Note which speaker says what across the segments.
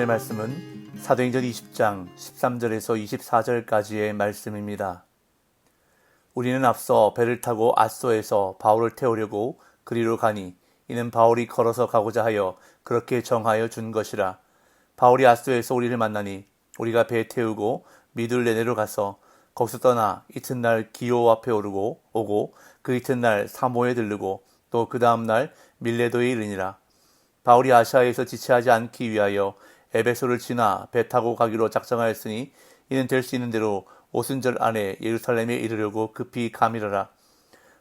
Speaker 1: 오늘의 말씀은 사도행전 20장 13절에서 24절까지의 말씀입니다. 우리는 앞서 배를 타고 앗소에서 바울을 태우려고 그리로 가니 이는 바울이 걸어서 가고자 하여 그렇게 정하여 준 것이라. 바울이 앗소에서 우리를 만나니 우리가 배 태우고 미둘레네로 가서 거기서 떠나 이튿날 기오 앞에 오고 그 이튿날 사모에 들르고 또 그 다음날 밀레도에 이르니라. 바울이 아시아에서 지체하지 않기 위하여 에베소를 지나 배 타고 가기로 작정하였으니 이는 될 수 있는 대로 오순절 안에 예루살렘에 이르려고 급히 가미르라.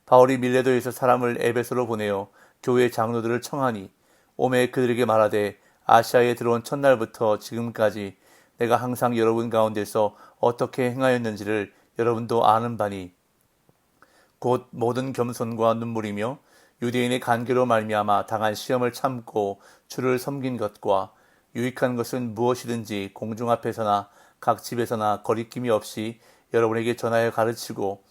Speaker 1: 바울이 밀레도에서 사람을 에베소로 보내어 교회 장로들을 청하니 오매 그들에게 말하되 아시아에 들어온 첫날부터 지금까지 내가 항상 여러분 가운데서 어떻게 행하였는지를 여러분도 아는 바니 곧 모든 겸손과 눈물이며 유대인의 간계로 말미암아 당한 시험을 참고 주를 섬긴 것과 유익한 것은 무엇이든지 공중 앞에서나 각 집에서나 거리낌이 없이 여러분에게 전하여 가르치고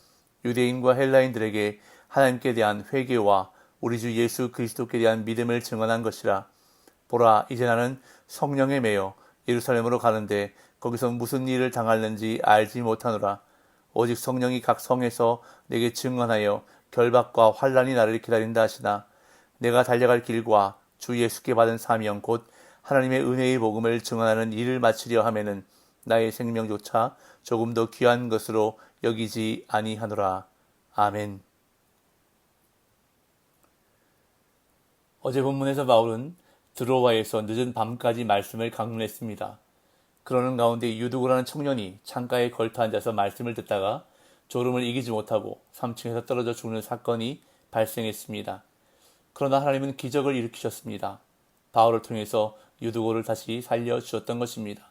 Speaker 1: 유대인과 헬라인들에게 하나님께 대한 회개와 우리 주 예수 그리스도께 대한 믿음을 증언한 것이라. 보라, 이제 나는 성령에 매여 예루살렘으로 가는데 거기서 무슨 일을 당할는지 알지 못하노라. 오직 성령이 각 성에서 내게 증언하여 결박과 환난이 나를 기다린다 하시나 내가 달려갈 길과 주 예수께 받은 사명 곧 하나님의 은혜의 복음을 증언하는 일을 마치려 하면은 나의 생명조차 조금 더 귀한 것으로 여기지 아니하노라. 아멘. 어제 본문에서 바울은 드로아에서 늦은 밤까지 말씀을 강론했습니다. 그러는 가운데 유두고라는 청년이 창가에 걸터 앉아서 말씀을 듣다가 졸음을 이기지 못하고 3층에서 떨어져 죽는 사건이 발생했습니다. 그러나 하나님은 기적을 일으키셨습니다. 바울을 통해서 유두고를 다시 살려주셨던 것입니다.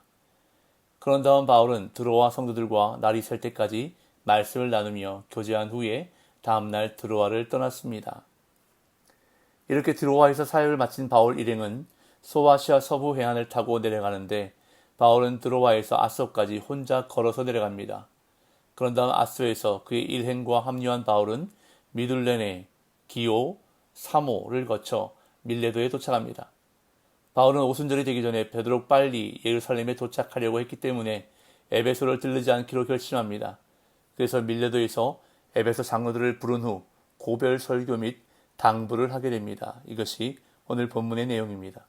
Speaker 1: 그런 다음 바울은 드로아 성도들과 날이 셀 때까지 말씀을 나누며 교제한 후에 다음날 드로아를 떠났습니다. 이렇게 드로아에서 사역을 마친 바울 일행은 소아시아 서부 해안을 타고 내려가는데 바울은 드로아에서 앗소까지 혼자 걸어서 내려갑니다. 그런 다음 앗소에서 그의 일행과 합류한 바울은 미둘레네, 기오, 사모를 거쳐 밀레도에 도착합니다. 바울은 오순절이 되기 전에 되도록 빨리 예루살렘에 도착하려고 했기 때문에 에베소를 들르지 않기로 결심합니다. 그래서 밀레도에서 에베소 장로들을 부른 후 고별 설교 및 당부를 하게 됩니다. 이것이 오늘 본문의 내용입니다.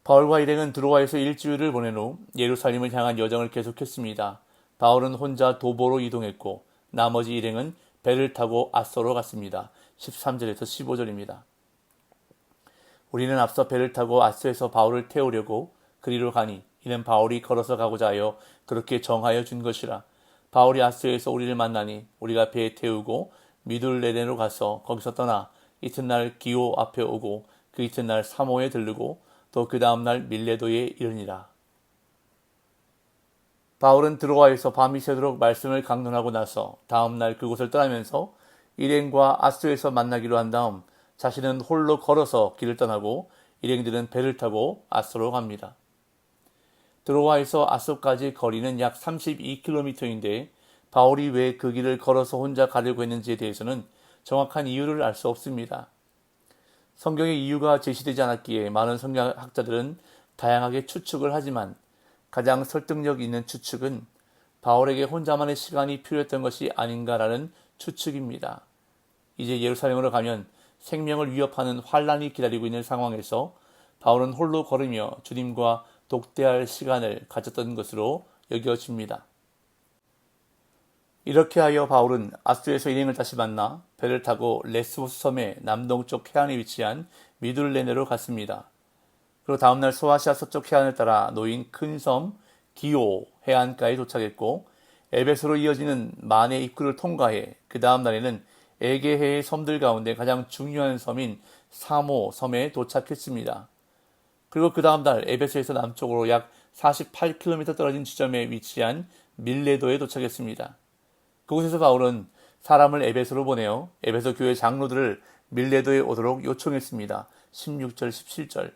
Speaker 1: 바울과 일행은 드로아에서 일주일을 보낸 후 예루살렘을 향한 여정을 계속했습니다. 바울은 혼자 도보로 이동했고 나머지 일행은 배를 타고 앗소로 갔습니다. 13절에서 15절입니다. 우리는 앞서 배를 타고 앗소에서 바울을 태우려고 그리로 가니 이는 바울이 걸어서 가고자 하여 그렇게 정하여 준 것이라. 바울이 앗소에서 우리를 만나니 우리가 배에 태우고 미둘레네로 가서 거기서 떠나 이튿날 기오 앞에 오고 그 이튿날 사모에 들르고 또 그 다음날 밀레도에 이르니라. 바울은 드로아에서 밤이 새도록 말씀을 강론하고 나서 다음날 그곳을 떠나면서 일행과 앗소에서 만나기로 한 다음 자신은 홀로 걸어서 길을 떠나고 일행들은 배를 타고 앗소로 갑니다. 드로아에서 앗소까지 거리는 약 32km인데 바울이 왜 그 길을 걸어서 혼자 가려고 했는지에 대해서는 정확한 이유를 알 수 없습니다. 성경의 이유가 제시되지 않았기에 많은 성경학자들은 다양하게 추측을 하지만 가장 설득력 있는 추측은 바울에게 혼자만의 시간이 필요했던 것이 아닌가라는 추측입니다. 이제 예루살렘으로 가면 생명을 위협하는 환난이 기다리고 있는 상황에서 바울은 홀로 걸으며 주님과 독대할 시간을 가졌던 것으로 여겨집니다. 이렇게 하여 바울은 앗소에서 일행을 다시 만나 배를 타고 레스보스 섬의 남동쪽 해안에 위치한 미둘레네로 갔습니다. 그리고 다음날 소아시아 서쪽 해안을 따라 놓인 큰 섬 기오 해안가에 도착했고 에베소로 이어지는 만해 입구를 통과해 그 다음 날에는 에게해의 섬들 가운데 가장 중요한 섬인 사모 섬에 도착했습니다. 그리고 그 다음 날 에베소에서 남쪽으로 약 48km 떨어진 지점에 위치한 밀레도에 도착했습니다. 그곳에서 바울은 사람을 에베소로 보내어 에베소 교회 장로들을 밀레도에 오도록 요청했습니다. 16절 17절.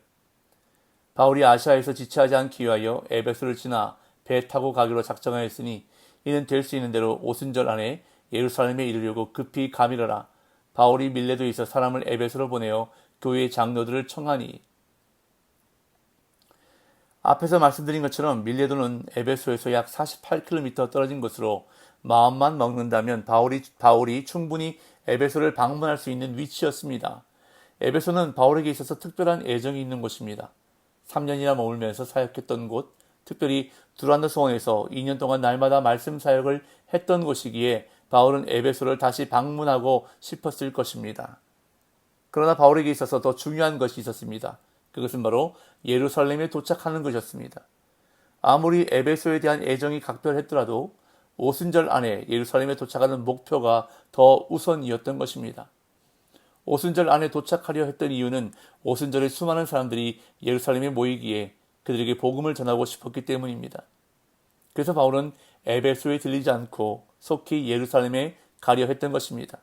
Speaker 1: 바울이 아시아에서 지체하지 않기 위하여 에베소를 지나 배 타고 가기로 작정하였으니 이는 될 수 있는 대로 오순절 안에 예루살렘에 이르려고 급히 가미르라. 바울이 밀레도에 있어 사람을 에베소로 보내어 교회의 장로들을 청하니 앞에서 말씀드린 것처럼 밀레도는 에베소에서 약 48km 떨어진 곳으로 마음만 먹는다면 바울이 충분히 에베소를 방문할 수 있는 위치였습니다. 에베소는 바울에게 있어서 특별한 애정이 있는 곳입니다. 3년이나 머물면서 사역했던 곳, 특별히 두란노 소원에서 2년 동안 날마다 말씀 사역을 했던 곳이기에 바울은 에베소를 다시 방문하고 싶었을 것입니다. 그러나 바울에게 있어서 더 중요한 것이 있었습니다. 그것은 바로 예루살렘에 도착하는 것이었습니다. 아무리 에베소에 대한 애정이 각별했더라도 오순절 안에 예루살렘에 도착하는 목표가 더 우선이었던 것입니다. 오순절 안에 도착하려 했던 이유는 오순절에 수많은 사람들이 예루살렘에 모이기에 그들에게 복음을 전하고 싶었기 때문입니다. 그래서 바울은 에베소에 들리지 않고 속히 예루살렘에 가려 했던 것입니다.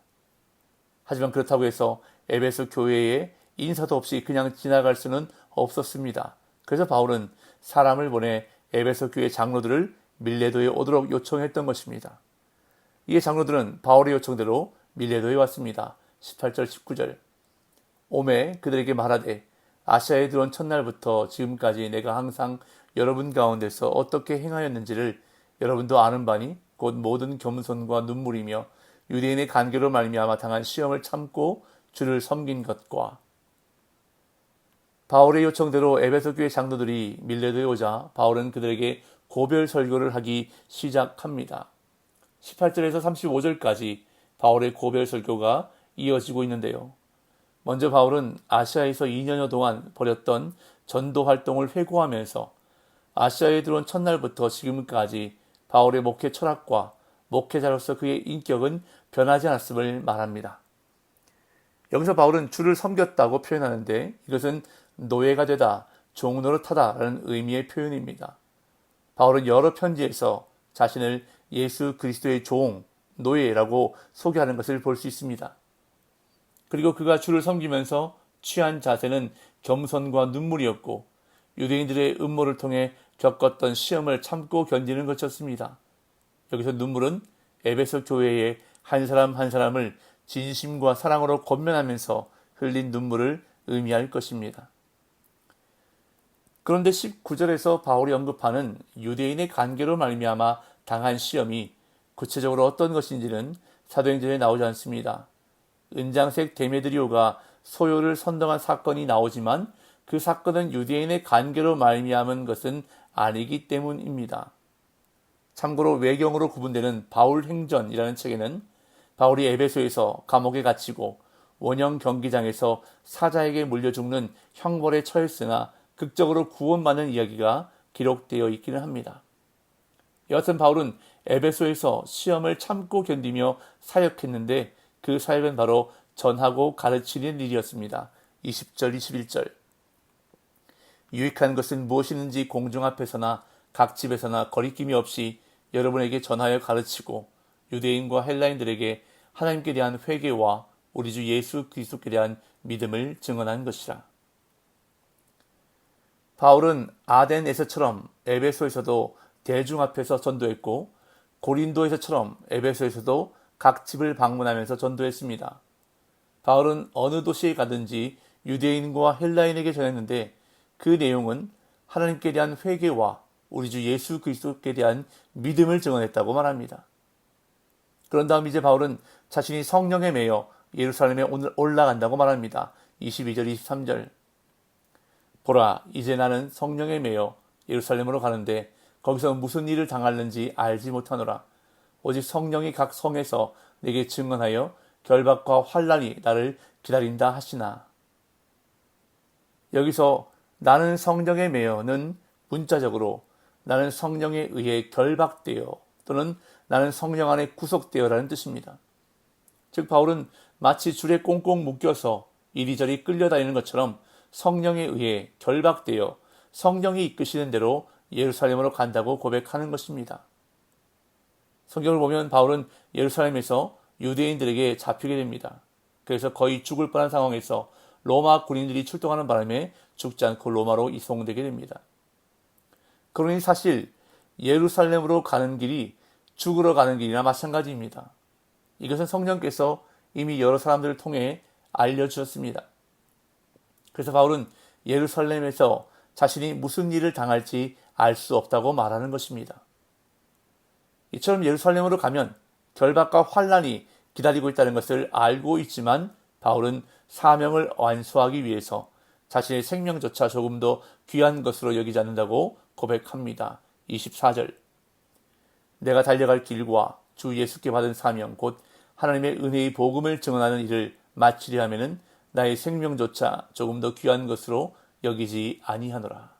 Speaker 1: 하지만 그렇다고 해서 에베소 교회에 인사도 없이 그냥 지나갈 수는 없었습니다. 그래서 바울은 사람을 보내 에베소 교회 장로들을 밀레도에 오도록 요청했던 것입니다. 이에 장로들은 바울의 요청대로 밀레도에 왔습니다. 18절 19절. 오매 그들에게 말하되 아시아에 들어온 첫날부터 지금까지 내가 항상 여러분 가운데서 어떻게 행하였는지를 여러분도 아는 바니 곧 모든 겸손과 눈물이며 유대인의 간계로 말미암아 당한 시험을 참고 주를 섬긴 것과. 바울의 요청대로 에베소 교회 장로들이 밀레도에 오자 바울은 그들에게 고별 설교를 하기 시작합니다. 18절에서 35절까지 바울의 고별 설교가 이어지고 있는데요. 먼저 바울은 아시아에서 2년여 동안 벌였던 전도 활동을 회고하면서 아시아에 들어온 첫날부터 지금까지 바울의 목회 철학과 목회자로서 그의 인격은 변하지 않았음을 말합니다. 여기서 바울은 주를 섬겼다고 표현하는데 이것은 노예가 되다, 종노릇하다라는 의미의 표현입니다. 바울은 여러 편지에서 자신을 예수 그리스도의 종, 노예라고 소개하는 것을 볼 수 있습니다. 그리고 그가 주를 섬기면서 취한 자세는 겸손과 눈물이었고 유대인들의 음모를 통해 겪었던 시험을 참고 견디는 것이었습니다. 여기서 눈물은 에베소 교회의 한 사람 한 사람을 진심과 사랑으로 권면하면서 흘린 눈물을 의미할 것입니다. 그런데 19절에서 바울이 언급하는 유대인의 관계로 말미암아 당한 시험이 구체적으로 어떤 것인지는 사도행전에 나오지 않습니다. 은장색 데메드리오가 소요를 선동한 사건이 나오지만 그 사건은 유대인의 관계로 말미암은 것은 아니기 때문입니다. 참고로 외경으로 구분되는 바울행전이라는 책에는 바울이 에베소에서 감옥에 갇히고 원형 경기장에서 사자에게 물려 죽는 형벌에 처했으나 극적으로 구원받는 이야기가 기록되어 있기는 합니다. 여하튼 바울은 에베소에서 시험을 참고 견디며 사역했는데 그 사역은 바로 전하고 가르치는 일이었습니다. 20절 21절. 유익한 것은 무엇이든지 공중 앞에서나 각 집에서나 거리낌이 없이 여러분에게 전하여 가르치고 유대인과 헬라인들에게 하나님께 대한 회개와 우리 주 예수 그리스도께 대한 믿음을 증언한 것이라. 바울은 아덴에서처럼 에베소에서도 대중 앞에서 전도했고 고린도에서처럼 에베소에서도 각 집을 방문하면서 전도했습니다. 바울은 어느 도시에 가든지 유대인과 헬라인에게 전했는데 그 내용은 하나님께 대한 회개와 우리 주 예수 그리스도께 대한 믿음을 증언했다고 말합니다. 그런 다음 이제 바울은 자신이 성령에 매여 예루살렘에 올라간다고 말합니다. 22절 23절. 보라, 이제 나는 성령에 매여 예루살렘으로 가는데 거기서 무슨 일을 당하는지 알지 못하노라. 오직 성령이 각 성에서 내게 증언하여 결박과 환난이 나를 기다린다 하시나. 여기서 나는 성령에 매여는 문자적으로 나는 성령에 의해 결박되어 또는 나는 성령 안에 구속되어라는 뜻입니다. 즉 바울은 마치 줄에 꽁꽁 묶여서 이리저리 끌려다니는 것처럼 성령에 의해 결박되어 성령이 이끄시는 대로 예루살렘으로 간다고 고백하는 것입니다. 성경을 보면 바울은 예루살렘에서 유대인들에게 잡히게 됩니다. 그래서 거의 죽을 뻔한 상황에서 로마 군인들이 출동하는 바람에 죽지 않고 로마로 이송되게 됩니다. 그러니 사실 예루살렘으로 가는 길이 죽으러 가는 길이나 마찬가지입니다. 이것은 성령께서 이미 여러 사람들을 통해 알려주셨습니다. 그래서 바울은 예루살렘에서 자신이 무슨 일을 당할지 알 수 없다고 말하는 것입니다. 이처럼 예루살렘으로 가면 결박과 환란이 기다리고 있다는 것을 알고 있지만 바울은 사명을 완수하기 위해서 자신의 생명조차 조금 더 귀한 것으로 여기지 않는다고 고백합니다. 24절. 내가 달려갈 길과 주 예수께 받은 사명 곧 하나님의 은혜의 복음을 증언하는 일을 마치려 하면은 나의 생명조차 조금 더 귀한 것으로 여기지 아니하노라.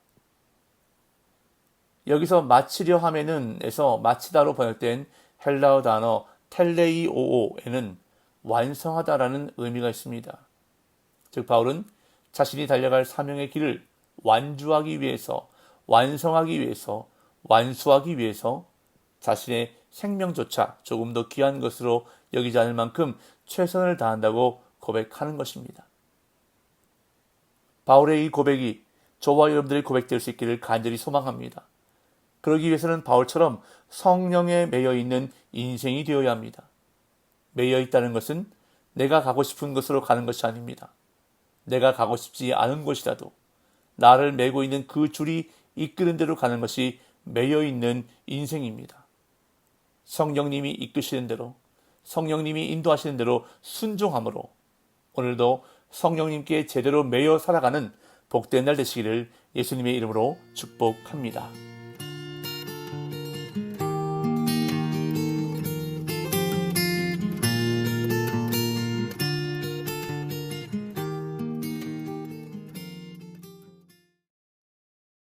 Speaker 1: 여기서 마치려 하면은 에서 마치다로 번역된 헬라어 단어 텔레이오오에는 완성하다라는 의미가 있습니다. 즉 바울은 자신이 달려갈 사명의 길을 완주하기 위해서, 완성하기 위해서, 완수하기 위해서 자신의 생명조차 조금 더 귀한 것으로 여기지 않을 만큼 최선을 다한다고 고백하는 것입니다. 바울의 이 고백이 저와 여러분들의 고백될 수 있기를 간절히 소망합니다. 그러기 위해서는 바울처럼 성령에 매여 있는 인생이 되어야 합니다. 매여 있다는 것은 내가 가고 싶은 곳으로 가는 것이 아닙니다. 내가 가고 싶지 않은 곳이라도 나를 메고 있는 그 줄이 이끄는 대로 가는 것이 매여 있는 인생입니다. 성령님이 이끄시는 대로, 성령님이 인도하시는 대로 순종함으로 오늘도 성령님께 제대로 매여 살아가는 복된 날 되시기를 예수님의 이름으로 축복합니다.